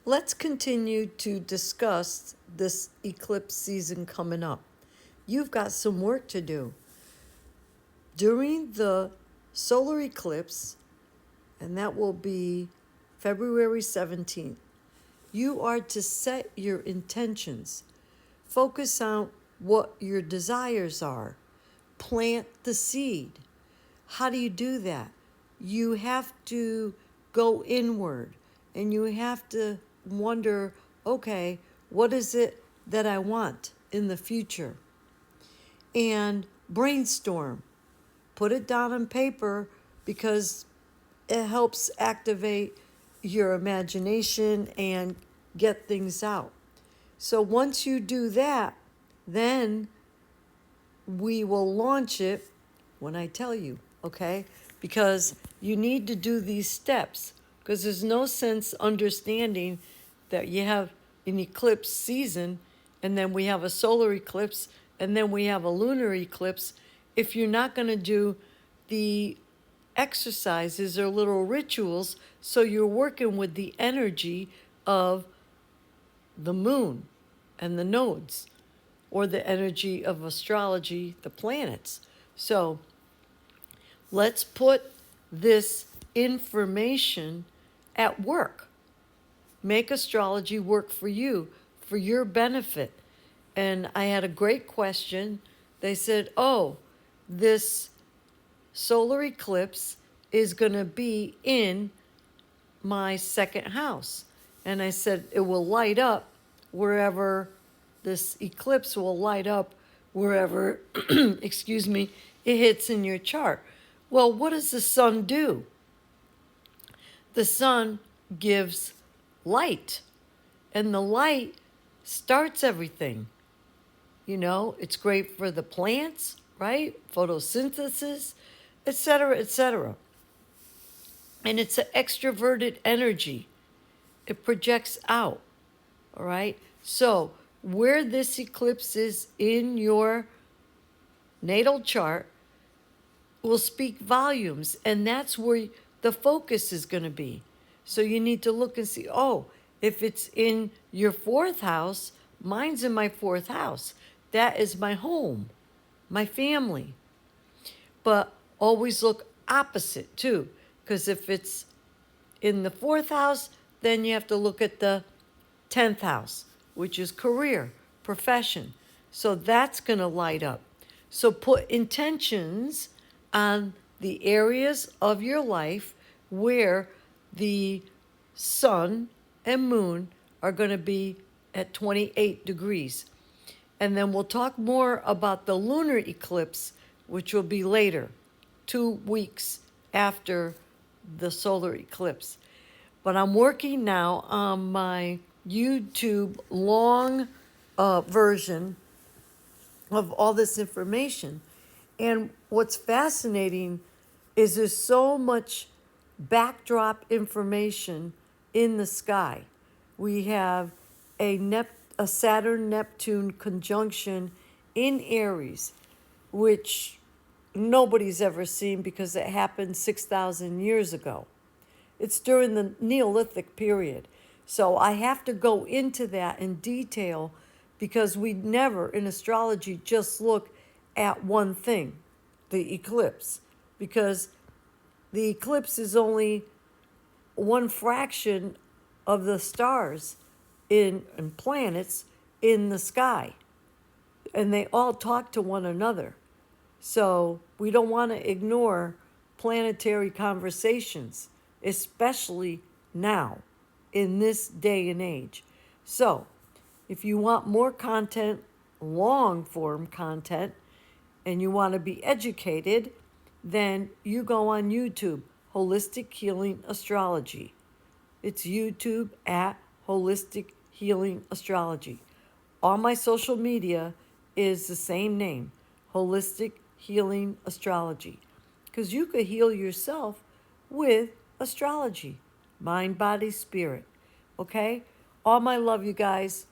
Let's continue to discuss this eclipse season coming up. You've got some work to do. During the solar eclipse, and that will be February 17th, you are to set your intentions. Focus on what your desires are. Plant the seed. How do you do that? You have to go inward and you have to wonder, okay, what is it that I want in the future? And brainstorm. Put it down on paper because it helps activate your imagination and get things out. So once you do that, then we will launch it when I tell you, okay? Because you need to do these steps, because there's no sense understanding that you have an eclipse season and then we have a solar eclipse and then we have a lunar eclipse if you're not going to do the exercises or little rituals so you're working with the energy of the moon and the nodes, or the energy of astrology, the planets. So let's put this information at work. Make astrology work for you, for your benefit. And I had a great question. They said, oh, this solar eclipse is going to be in my second house. And I said, it will light up wherever this eclipse will light up wherever, excuse me, it hits in your chart. Well, what does the sun do? The sun gives light, and the light starts everything. You know, it's great for the plants, right? Photosynthesis, etc., etc. And it's an extroverted energy. It projects out, all right? So where this eclipse is in your natal chart will speak volumes, and that's where the focus is going to be. So you need to look and see, oh, if it's in your fourth house, mine's in my fourth house. That is my home, my family. But always look opposite too, because if it's in the fourth house, then you have to look at the 10th house, which is career, profession. So that's going to light up. So put intentions on the areas of your life where the sun and moon are going to be at 28 degrees. And then we'll talk more about the lunar eclipse, which will be later, 2 weeks after the solar eclipse. But I'm working now on my YouTube long version of all this information. And what's fascinating is there's so much backdrop information in the sky. We have a Saturn-Neptune conjunction in Aries, which nobody's ever seen because it happened 6,000 years ago. It's during the Neolithic period. So I have to go into that in detail because we never in astrology just look at one thing, the eclipse, because the eclipse is only one fraction of the stars and planets in the sky, and they all talk to one another. So we don't want to ignore planetary conversations, especially now in this day and age. So if you want more content, long form content, and you want to be educated, then you go on YouTube, Holistic Healing Astrology. It's YouTube at Holistic Healing Astrology. All my social media is the same name, Holistic Healing Astrology. Because you could heal yourself with astrology, mind, body, spirit. Okay? All my love, you guys.